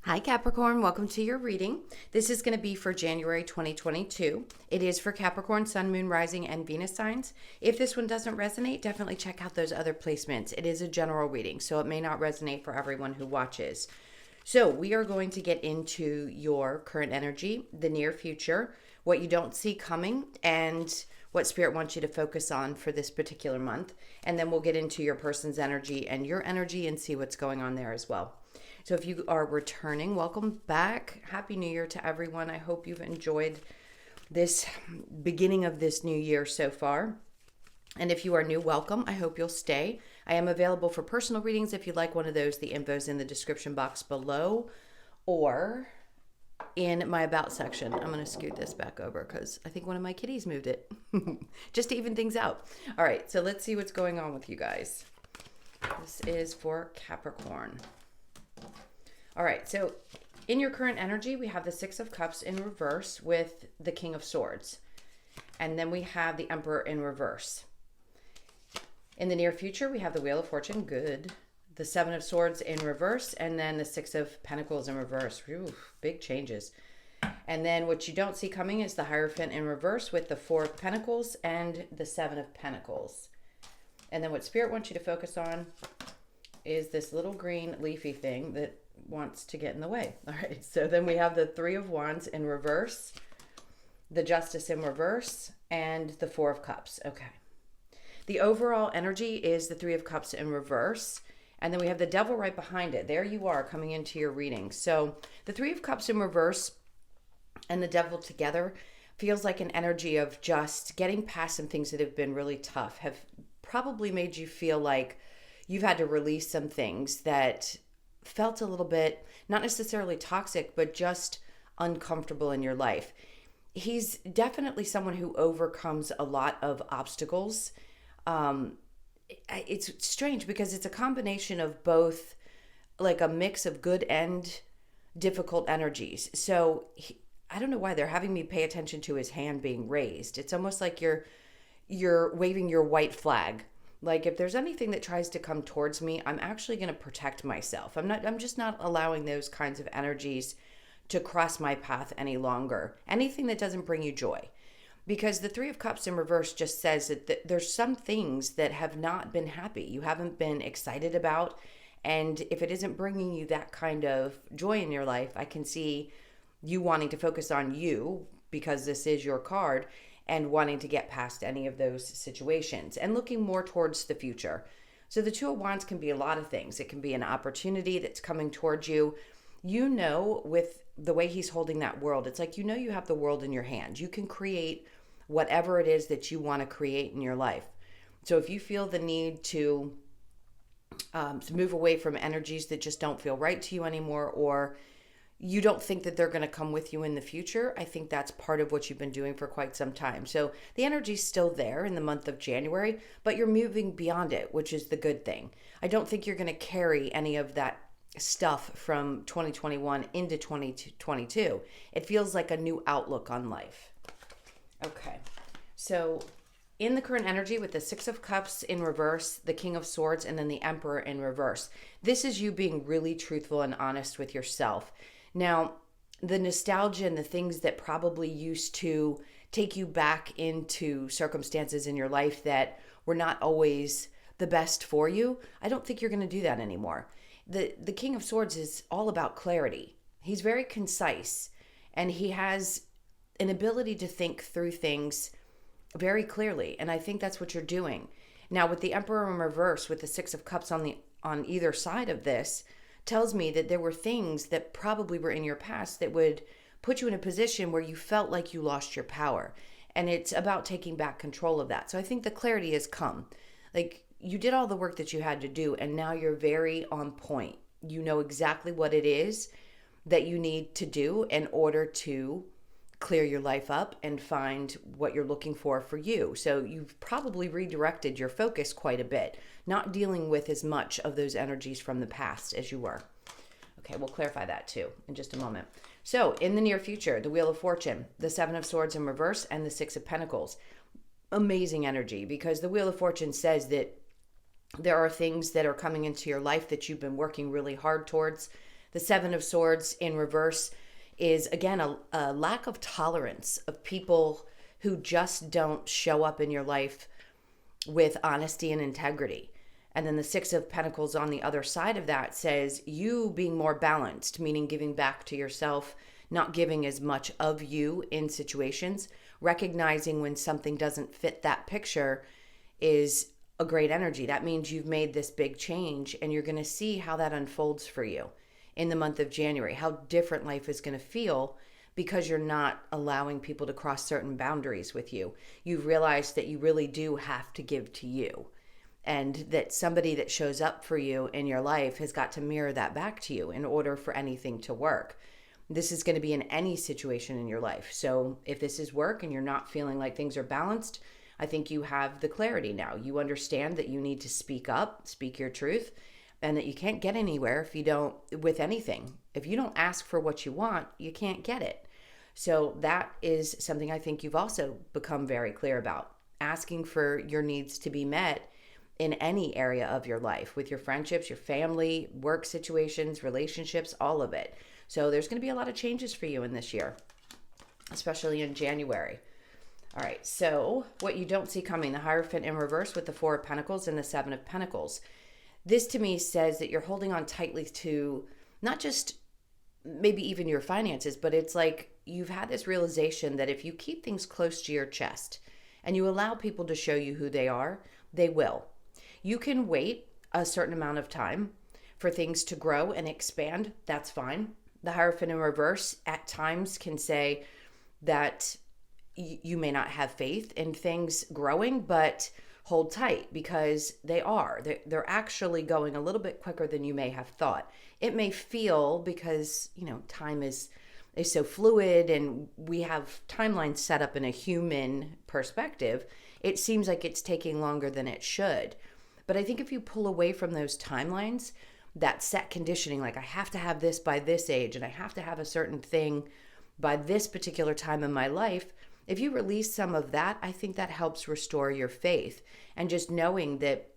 Hi Capricorn, welcome to your reading. This is going to be for January 2022. It is for Capricorn, Sun, Moon, Rising, and Venus signs. If this one doesn't resonate, definitely check out those other placements. It is a general reading, so it may not resonate for everyone who watches. So we are going to get into your current energy, the near future, what you don't see coming, and what Spirit wants you to focus on for this particular month. And then we'll get into your person's energy and your energy and see what's going on there as well. So if you are returning, welcome back. Happy New Year to everyone. I hope you've enjoyed this beginning of this new year so far. And if you are new, welcome. I hope you'll stay. I am available for personal readings. If you'd like one of those, the info's in the description box below or in my about section. I'm going to scoot this back over because I think one of my kitties moved it just to even things out. All right, so let's see what's going on with you guys. This is for Capricorn. All right, so in your current energy, we have the Six of Cups in reverse with the King of Swords. And then we have the Emperor in reverse. In the near future, we have the Wheel of Fortune, good. The Seven of Swords in reverse, and then the Six of Pentacles in reverse. Oof, big changes. And then what you don't see coming is the Hierophant in reverse with the Four of Pentacles and the Seven of Pentacles. And then what Spirit wants you to focus on is this little green leafy thing that wants to get in the way. All right, so then we have the Three of Wands in reverse, the Justice in reverse, and the Four of Cups. Okay. The overall energy is the Three of Cups in reverse, and then we have the Devil right behind it. There you are coming into your reading. So the Three of Cups in reverse and the Devil together feels like an energy of just getting past some things that have been really tough, have probably made you feel like you've had to release some things that felt a little bit, not necessarily toxic, but just uncomfortable in your life. He's definitely someone who overcomes a lot of obstacles. It's strange because it's a combination of both, like a mix of good and difficult energies. So I don't know why they're having me pay attention to his hand being raised. It's almost like you're waving your white flag. Like if there's anything that tries to come towards me, I'm actually going to protect myself. I'm just not allowing those kinds of energies to cross my path any longer. Anything that doesn't bring you joy. Because the Three of Cups in reverse just says that there's some things that have not been happy. You haven't been excited about. And if it isn't bringing you that kind of joy in your life, I can see you wanting to focus on you because this is your card and wanting to get past any of those situations and looking more towards the future. So the Two of Wands can be a lot of things. It can be an opportunity that's coming towards you. You know, with the way he's holding that world, it's like, you know, you have the world in your hand. You can create whatever it is that you want to create in your life. So if you feel the need to move away from energies that just don't feel right to you anymore, or you don't think that they're going to come with you in the future, I think that's part of what you've been doing for quite some time. So the energy's still there in the month of January, but you're moving beyond it, which is the good thing. I don't think you're going to carry any of that stuff from 2021 into 2022. It feels like a new outlook on life. Okay, so in the current energy with the Six of Cups in reverse, the King of Swords, and then the Emperor in reverse, this is you being really truthful and honest with yourself. Now, the nostalgia and the things that probably used to take you back into circumstances in your life that were not always the best for you, I don't think you're going to do that anymore. The King of Swords is all about clarity. He's very concise, and he has an ability to think through things very clearly, and I think that's what you're doing. Now, with the Emperor in reverse, with the Six of Cups on either side of this, tells me that there were things that probably were in your past that would put you in a position where you felt like you lost your power. And it's about taking back control of that. So I think the clarity has come. Like, you did all the work that you had to do, and now you're very on point. You know exactly what it is that you need to do in order to clear your life up and find what you're looking for you. So you've probably redirected your focus quite a bit, not dealing with as much of those energies from the past as you were. Okay, we'll clarify that too in just a moment. So in the near future, the Wheel of Fortune, the Seven of Swords in reverse, and the Six of Pentacles. Amazing energy, because the Wheel of Fortune says that there are things that are coming into your life that you've been working really hard towards The Seven of Swords in reverse is, again, a lack of tolerance of people who just don't show up in your life with honesty and integrity. And then the Six of Pentacles on the other side of that says you being more balanced, meaning giving back to yourself, not giving as much of you in situations, recognizing when something doesn't fit that picture is a great energy. That means you've made this big change, and you're going to see how that unfolds for you in the month of January, how different life is going to feel because you're not allowing people to cross certain boundaries with you. You've realized that you really do have to give to you, and that somebody that shows up for you in your life has got to mirror that back to you in order for anything to work. This is going to be in any situation in your life. So if this is work and you're not feeling like things are balanced, I think you have the clarity now. You understand that you need to speak up, speak your truth, and that you can't get anywhere if you don't, with anything. If you don't ask for what you want, you can't get it. So that is something I think you've also become very clear about. Asking for your needs to be met in any area of your life, with your friendships, your family, work situations, relationships, all of it. So there's going to be a lot of changes for you in this year, especially in January. All right, so what you don't see coming, the Hierophant in reverse with the Four of Pentacles and the Seven of Pentacles. This to me says that you're holding on tightly to not just maybe even your finances, but it's like you've had this realization that if you keep things close to your chest and you allow people to show you who they are, they will. You can wait a certain amount of time for things to grow and expand. That's fine. The Hierophant in reverse at times can say that you may not have faith in things growing, but hold tight because they are. They're actually going a little bit quicker than you may have thought. It may feel, because, time is so fluid and we have timelines set up in a human perspective, it seems like it's taking longer than it should. But I think if you pull away from those timelines, that set conditioning, like I have to have this by this age and I have to have a certain thing by this particular time in my life, if you release some of that, I think that helps restore your faith. And just knowing that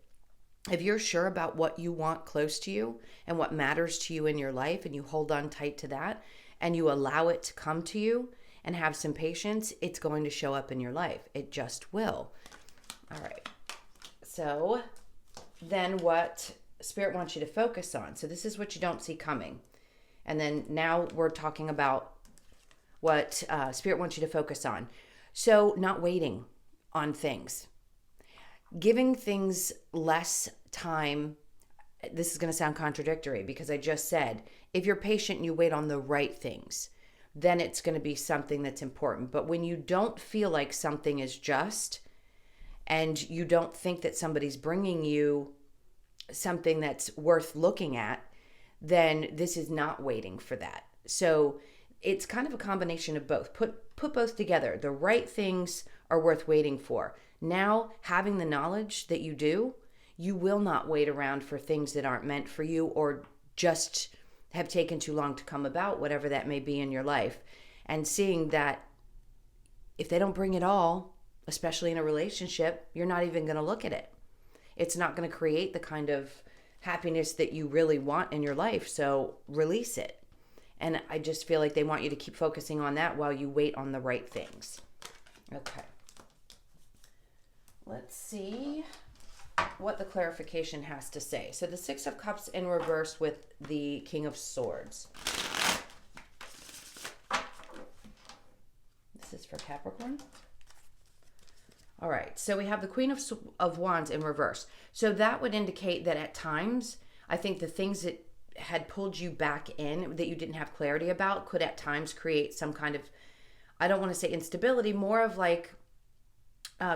if you're sure about what you want close to you and what matters to you in your life, and you hold on tight to that and you allow it to come to you and have some patience, it's going to show up in your life. It just will. All right. So then what Spirit wants you to focus on. So this is what you don't see coming. And then now we're talking about what Spirit wants you to focus on. So not waiting on things. Giving things less time. This is going to sound contradictory because I just said, if you're patient and you wait on the right things, then it's going to be something that's important. But when you don't feel like something is just, and you don't think that somebody's bringing you something that's worth looking at, then this is not waiting for that. So it's kind of a combination of both. Put both together. The right things are worth waiting for. Now, having the knowledge that you do, you will not wait around for things that aren't meant for you or just have taken too long to come about, whatever that may be in your life. And seeing that if they don't bring it all, especially in a relationship, you're not even going to look at it. It's not going to create the kind of happiness that you really want in your life. So release it. And I just feel like they want you to keep focusing on that while you wait on the right things. Okay. Let's see what the clarification has to say. So the Six of Cups in reverse with the King of Swords. This is for Capricorn. All right, so we have the Queen of Wands in reverse. So that would indicate that at times, I think the things that had pulled you back in that you didn't have clarity about could at times create some kind of, I don't want to say instability, more of like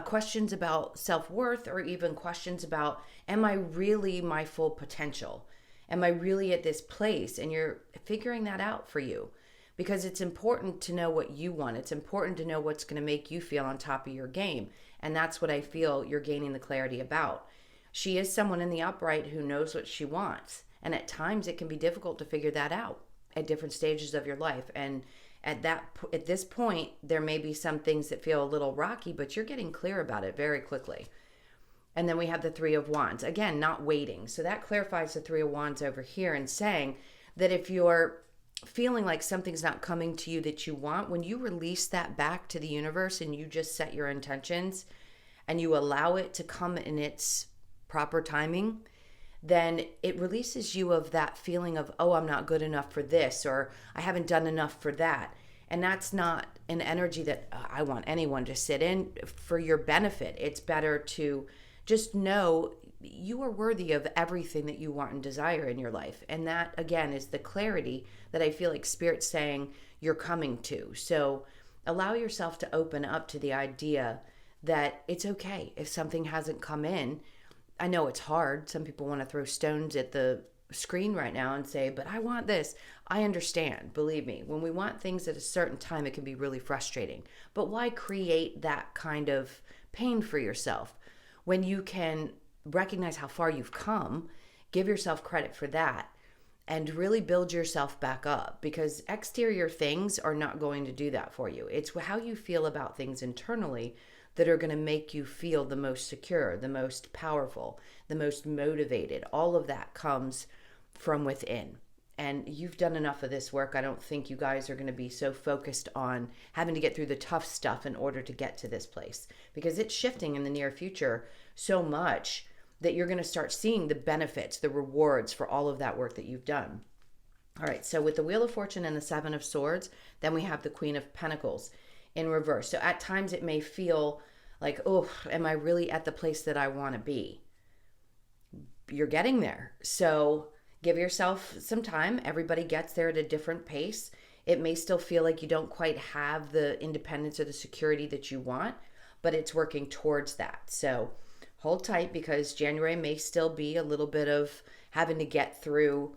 questions about self-worth, or even questions about, am I really my full potential? Am I really at this place? And you're figuring that out for you, because it's important to know what you want. It's important to know what's going to make you feel on top of your game. And that's what I feel you're gaining the clarity about. She is someone in the upright who knows what she wants. And at times it can be difficult to figure that out at different stages of your life. And at this point, there may be some things that feel a little rocky, but you're getting clear about it very quickly. And then we have the Three of Wands. Again, not waiting. So that clarifies the Three of Wands over here and saying that if you're feeling like something's not coming to you that you want, when you release that back to the universe and you just set your intentions and you allow it to come in its proper timing, then it releases you of that feeling of, oh, I'm not good enough for this, or I haven't done enough for that. And that's not an energy that I want anyone to sit in for your benefit. It's better to just know you are worthy of everything that you want and desire in your life. And that, again, is the clarity that I feel like Spirit's saying you're coming to. So allow yourself to open up to the idea that it's okay if something hasn't come in. I know it's hard. Some people want to throw stones at the screen right now and say, but I want this. I understand. Believe me, when we want things at a certain time, it can be really frustrating. But why create that kind of pain for yourself when you can recognize how far you've come, give yourself credit for that, and really build yourself back up? Because exterior things are not going to do that for you. It's how you feel about things internally that are going to make you feel the most secure, the most powerful, the most motivated. All of that comes from within. And you've done enough of this work. I don't think you guys are going to be so focused on having to get through the tough stuff in order to get to this place, because it's shifting in the near future so much that you're going to start seeing the benefits, the rewards for all of that work that you've done. All right, so with the Wheel of Fortune and the Seven of Swords, then we have the Queen of Pentacles in reverse. So at times it may feel like, oh, am I really at the place that I want to be? You're getting there. So give yourself some time. Everybody gets there at a different pace. It may still feel like you don't quite have the independence or the security that you want, but it's working towards that. So hold tight, because January may still be a little bit of having to get through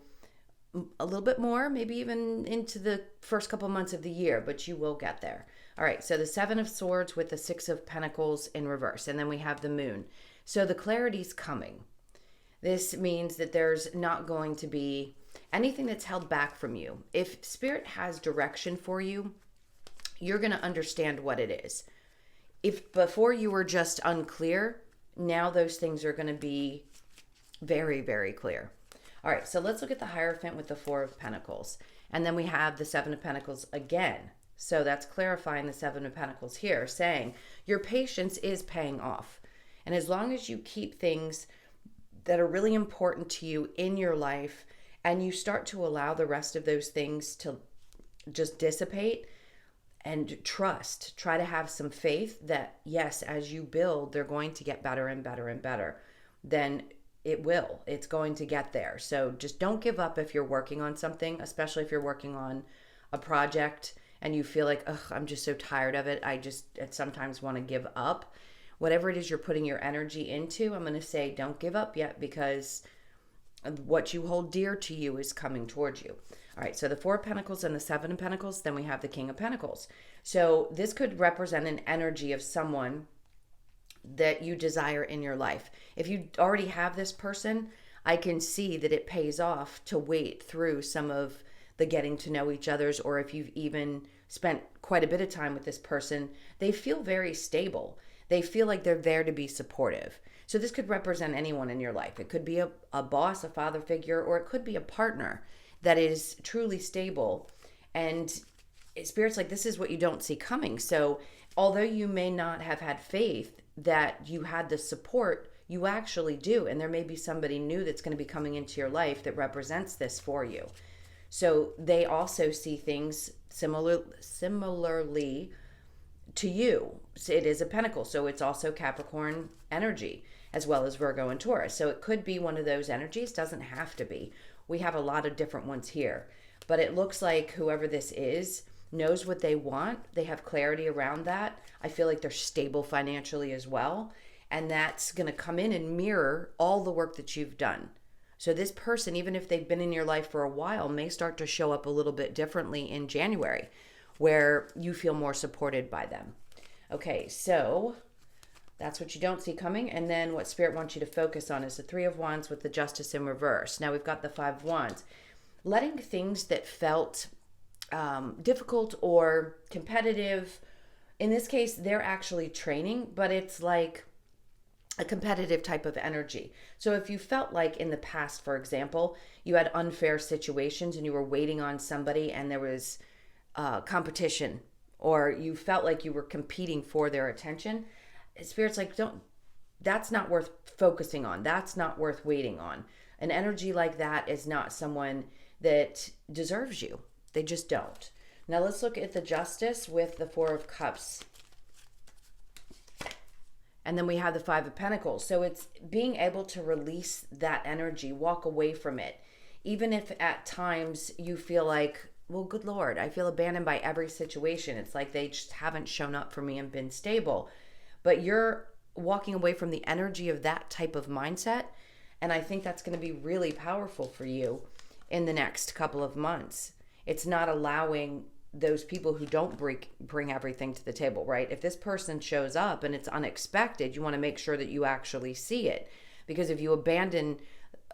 a little bit more, maybe even into the first couple months of the year, but you will get there. All right, so the Seven of Swords with the Six of Pentacles in reverse, and then we have the Moon. So the clarity's coming. This means that there's not going to be anything that's held back from you. If Spirit has direction for you, you're going to understand what it is. If before you were just unclear, now those things are going to be very, very clear. All right, so let's look at the Hierophant with the Four of Pentacles. And then we have the Seven of Pentacles again. So that's clarifying the Seven of Pentacles here, saying your patience is paying off. And as long as you keep things that are really important to you in your life, and you start to allow the rest of those things to just dissipate, and try to have some faith that yes, as you build, they're going to get better and better and better, then it's going to get there. So just don't give up if you're working on something, especially if you're working on a project and you feel like, ugh, I'm just so tired of it. I sometimes want to give up. Whatever it is you're putting your energy into, I'm going to say don't give up yet, because what you hold dear to you is coming towards you. All right, so the Four of Pentacles and the Seven of Pentacles, then we have the King of Pentacles. So this could represent an energy of someone that you desire in your life. If you already have this person, I can see that it pays off to wait through some of the getting to know each other's, or if you've even spent quite a bit of time with this person, they feel very stable. They feel like they're there to be supportive. So this could represent anyone in your life. It could be a boss, a father figure, or it could be a partner that is truly stable. And Spirit's like, this is what you don't see coming. So although you may not have had faith that you had the support, you actually do. And there may be somebody new that's going to be coming into your life that represents this for you. So they also see things similarly to you. It is a pentacle, so it's also Capricorn energy, as well as Virgo and Taurus. So it could be one of those energies, doesn't have to be. We have a lot of different ones here, but it looks like whoever this is knows what they want. They have clarity around that. I feel like they're stable financially as well, and that's going to come in and mirror all the work that you've done. So this person, even if they've been in your life for a while, may start to show up a little bit differently in January, where you feel more supported by them. Okay, so that's what you don't see coming. And then what Spirit wants you to focus on is the Three of Wands with the Justice in reverse. Now we've got the Five of Wands. Letting things that felt difficult or competitive, in this case, they're actually training, but it's like a competitive type of energy. So if you felt like in the past, for example, you had unfair situations and you were waiting on somebody and there was competition, or you felt like you were competing for their attention, Spirit's like, don't, that's not worth focusing on. That's not worth waiting on. An energy like that is not someone that deserves you. They just don't. Now let's look at the Justice with the Four of Cups. And then we have the Five of Pentacles. So it's being able to release that energy, walk away from it. Even if at times you feel like, well, good Lord, I feel abandoned by every situation. It's like they just haven't shown up for me and been stable. But you're walking away from the energy of that type of mindset. And I think that's going to be really powerful for you in the next couple of months. It's not allowing those people who don't bring everything to the table, right? If this person shows up and it's unexpected, you want to make sure that you actually see it. Because if you abandon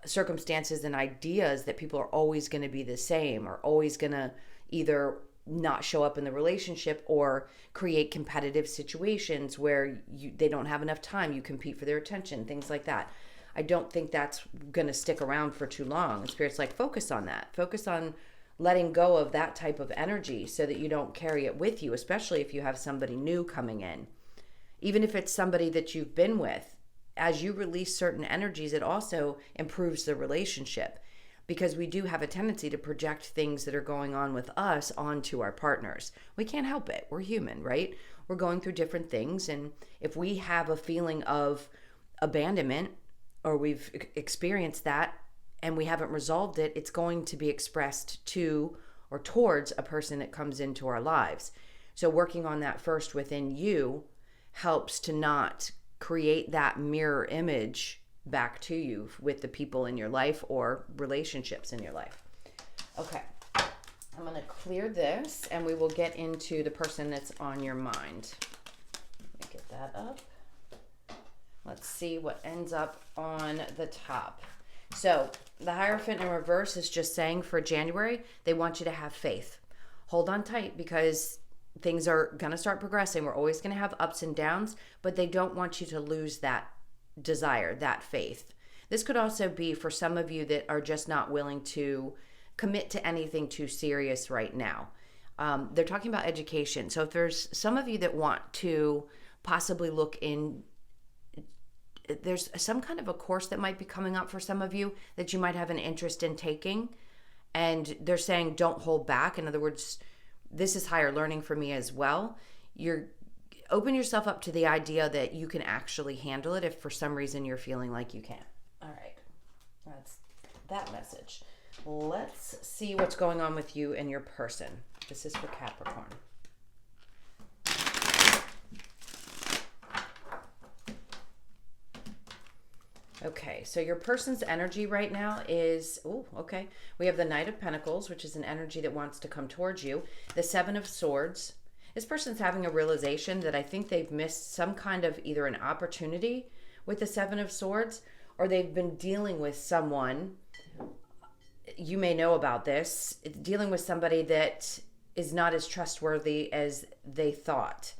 circumstances and ideas that people are always going to be the same, or always going to either not show up in the relationship or create competitive situations where they don't have enough time, you compete for their attention, things like that. I don't think that's going to stick around for too long. And Spirit's like, focus on that. Focus on letting go of that type of energy so that you don't carry it with you, especially if you have somebody new coming in. Even if it's somebody that you've been with, as you release certain energies, it also improves the relationship, because we do have a tendency to project things that are going on with us onto our partners. We can't help it. We're human, right? We're going through different things. And if we have a feeling of abandonment, or we've experienced that, and we haven't resolved it, it's going to be expressed to or towards a person that comes into our lives. So working on that first within you helps to not create that mirror image back to you with the people in your life or relationships in your life. Okay, I'm going to clear this and we will get into the person that's on your mind. Let me get that up. Let's see what ends up on the top. So the Hierophant in reverse is just saying for January, they want you to have faith. Hold on tight, because things are going to start progressing. We're always going to have ups and downs, but they don't want you to lose that desire, that faith. This could also be for some of you that are just not willing to commit to anything too serious right now. They're talking about education. So if there's some of you that want to possibly look in, there's some kind of a course that might be coming up for some of you that you might have an interest in taking, and they're saying don't hold back. In other words, this is higher learning for me as well. You're open yourself up to the idea that you can actually handle it if for some reason you're feeling like you can't. All right, that's that message. Let's see what's going on with you and your person. This is for Capricorn. Okay, so your person's energy right now is, we have the Knight of Pentacles, which is an energy that wants to come towards you. The Seven of Swords. This person's having a realization that I think they've missed some kind of either an opportunity with the Seven of Swords, or they've been dealing with someone, you may know about this, dealing with somebody that is not as trustworthy as they thought.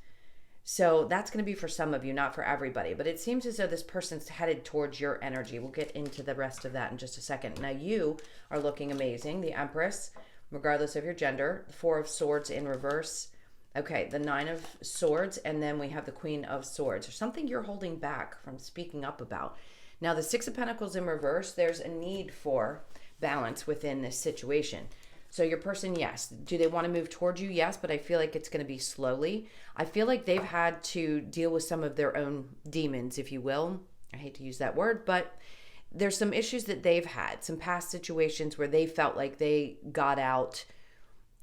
So that's going to be for some of you, not for everybody. But it seems as though this person's headed towards your energy. We'll get into the rest of that in just a second. Now you are looking amazing. The Empress, regardless of your gender. The Four of Swords in reverse. Okay, the Nine of Swords. And then we have the Queen of Swords. There's something you're holding back from speaking up about. Now the Six of Pentacles in reverse. There's a need for balance within this situation. So your person, yes. Do they want to move towards you? Yes, but I feel like it's going to be slowly. I feel like they've had to deal with some of their own demons, if you will. I hate to use that word, but there's some issues that they've had, some past situations where they felt like they got out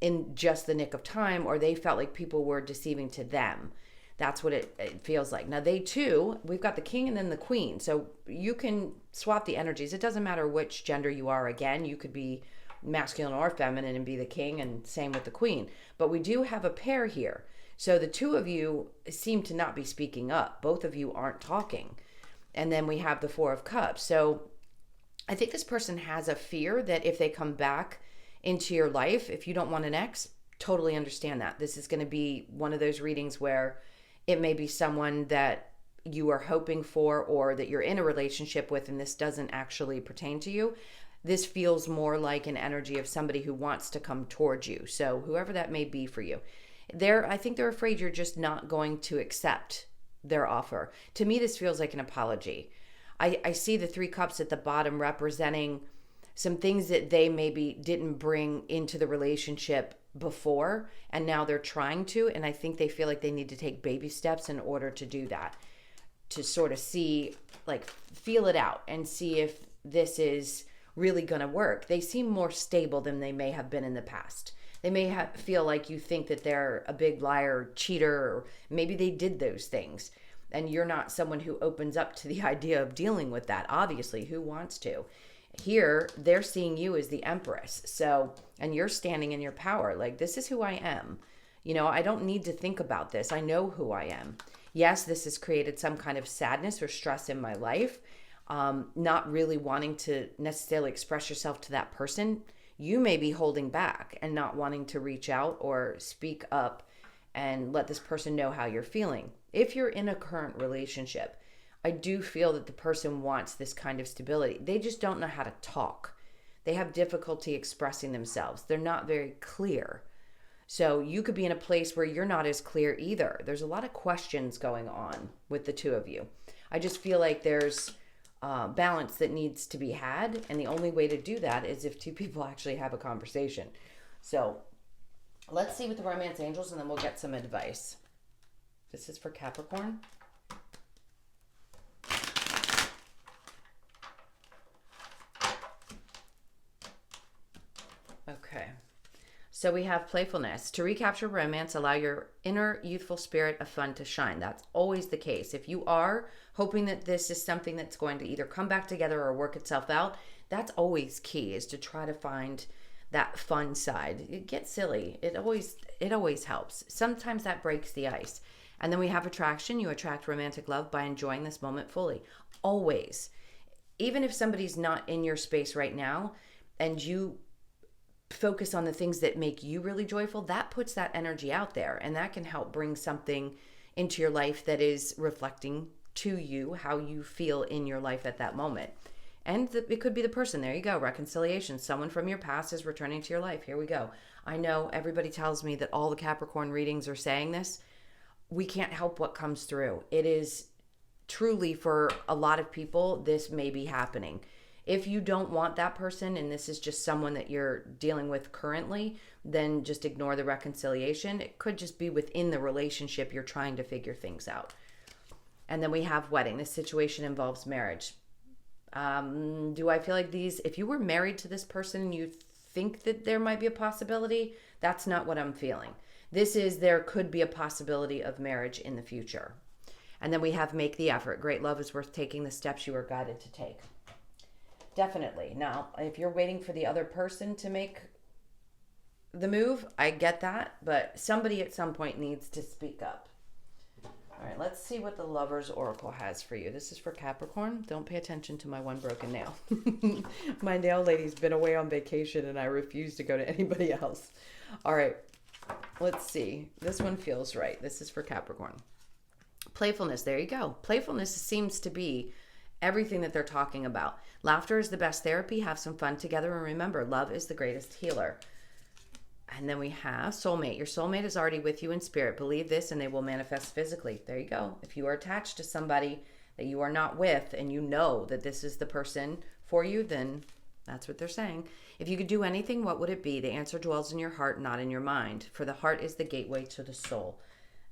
in just the nick of time, or they felt like people were deceiving to them. That's what it feels like. Now they too, we've got the King and then the Queen. So you can swap the energies. It doesn't matter which gender you are. Again, you could be masculine or feminine and be the King, and same with the Queen. But we do have a pair here. So the two of you seem to not be speaking up. Both of you aren't talking. And then we have the Four of Cups. So I think this person has a fear that if they come back into your life, if you don't want an ex, totally understand that. This is going to be one of those readings where it may be someone that you are hoping for, or that you're in a relationship with and this doesn't actually pertain to you. This feels more like an energy of somebody who wants to come towards you. So whoever that may be for you, I think they're afraid you're just not going to accept their offer. To me, this feels like an apology. I see the 3 cups at the bottom representing some things that they maybe didn't bring into the relationship before, and now they're trying to. And I think they feel like they need to take baby steps in order to do that, to sort of see, like, feel it out and see if this is really going to work. They seem more stable than they may have been in the past. They may feel like you think that they're a big liar, cheater, or maybe they did those things. And you're not someone who opens up to the idea of dealing with that. Obviously, who wants to? Here, they're seeing you as the Empress. So, and you're standing in your power. Like, this is who I am. You know, I don't need to think about this. I know who I am. Yes, this has created some kind of sadness or stress in my life. Not really wanting to necessarily express yourself to that person. You may be holding back and not wanting to reach out or speak up and let this person know how you're feeling. If you're in a current relationship, I do feel that the person wants this kind of stability. They just don't know how to talk. They have difficulty expressing themselves. They're not very clear. So you could be in a place where you're not as clear either. There's a lot of questions going on with the two of you. I just feel like there's balance that needs to be had. And the only way to do that is if two people actually have a conversation. So let's see with the romance angels, and then we'll get some advice. This is for Capricorn. Okay. So we have playfulness. To recapture romance, allow your inner youthful spirit of fun to shine. That's always the case. If you are hoping that this is something that's going to either come back together or work itself out, that's always key, is to try to find that fun side. It gets silly. It always helps. Sometimes that breaks the ice. And then we have attraction. You attract romantic love by enjoying this moment fully. Always. Even if somebody's not in your space right now and you focus on the things that make you really joyful, that puts that energy out there, and that can help bring something into your life that is reflecting to you how you feel in your life at that moment. And it could be the person. There you go. Reconciliation. Someone from your past is returning to your life. Here we go. I know everybody tells me that all the Capricorn readings are saying this. We can't help what comes through. It is truly, for a lot of people, this may be happening. If you don't want that person and this is just someone that you're dealing with currently, then just ignore the reconciliation. It could just be within the relationship you're trying to figure things out. And then we have wedding. This situation involves marriage. Do I feel like if you were married to this person and you think that there might be a possibility, that's not what I'm feeling. There could be a possibility of marriage in the future. And then we have make the effort. Great love is worth taking the steps you are guided to take. Definitely. Now, if you're waiting for the other person to make the move, I get that, but somebody at some point needs to speak up. All right, let's see what the Lover's Oracle has for you. This is for Capricorn. Don't pay attention to my one broken nail. My nail lady's been away on vacation and I refuse to go to anybody else. All right, let's see. This one feels right. This is for Capricorn. Playfulness. There you go. Playfulness seems to be everything that they're talking about. Laughter is the best therapy. Have some fun together. And remember, love is the greatest healer. And then we have soulmate. Your soulmate is already with you in spirit. Believe this and they will manifest physically. There you go. If you are attached to somebody that you are not with and you know that this is the person for you, then that's what they're saying. If you could do anything, what would it be? The answer dwells in your heart, not in your mind. For the heart is the gateway to the soul.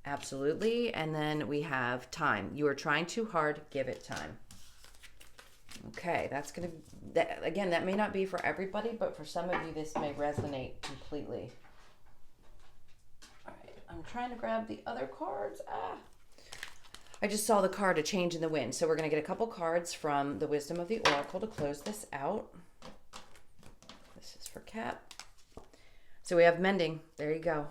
Absolutely. And then we have time. You are trying too hard. Give it time. Okay, again, that may not be for everybody, but for some of you, this may resonate completely. All right, I'm trying to grab the other cards. I just saw the card, A Change in the Wind. So we're going to get a couple cards from the Wisdom of the Oracle to close this out. This is for Cap. So we have mending. There you go.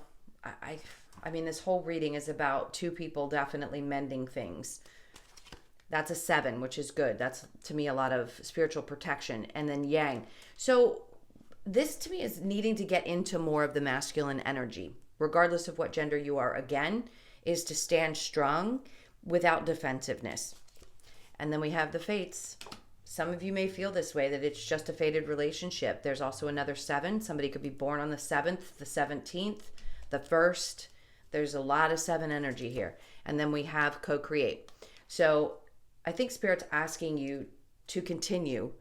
I mean, this whole reading is about two people definitely mending things. That's a 7, which is good. That's, to me, a lot of spiritual protection. And then yang. So this, to me, is needing to get into more of the masculine energy, regardless of what gender you are. Again, is to stand strong. without defensiveness. And then we have the fates. Some of you may feel this way, that it's just a fated relationship. There's also another 7. Somebody could be born on the 7th, the 17th, the 1st. There's a lot of 7 energy here. And then we have co-create. So I think Spirit's asking you to continue.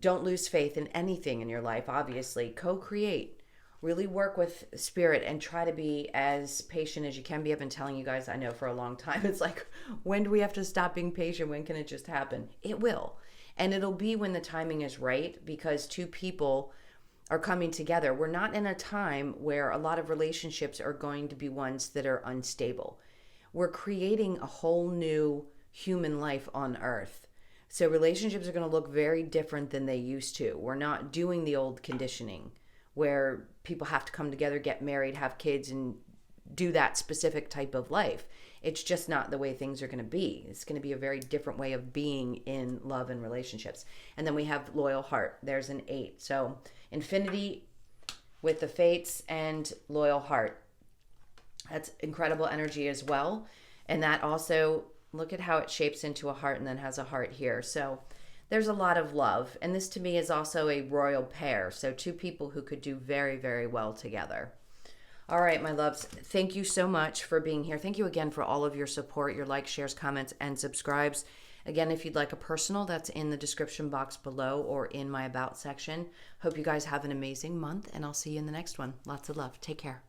Don't lose faith in anything in your life, obviously. Co-create. Really work with Spirit and try to be as patient as you can be. I've been telling you guys, I know for a long time, it's like, when do we have to stop being patient? When can it just happen? It will. And it'll be when the timing is right, because 2 people are coming together. We're not in a time where a lot of relationships are going to be ones that are unstable. We're creating a whole new human life on Earth. So relationships are going to look very different than they used to. We're not doing the old conditioning where people have to come together, get married, have kids, and do that specific type of life. It's just not the way things are going to be. It's going to be a very different way of being in love and relationships. And then we have loyal heart. There's an 8. So infinity with the fates and loyal heart. That's incredible energy as well. And that also, look at how it shapes into a heart and then has a heart here. So there's a lot of love. And this to me is also a royal pair. So 2 people who could do very, very well together. All right, my loves, thank you so much for being here. Thank you again for all of your support, your likes, shares, comments, and subscribes. Again, if you'd like a personal, that's in the description box below or in my about section. Hope you guys have an amazing month, and I'll see you in the next one. Lots of love. Take care.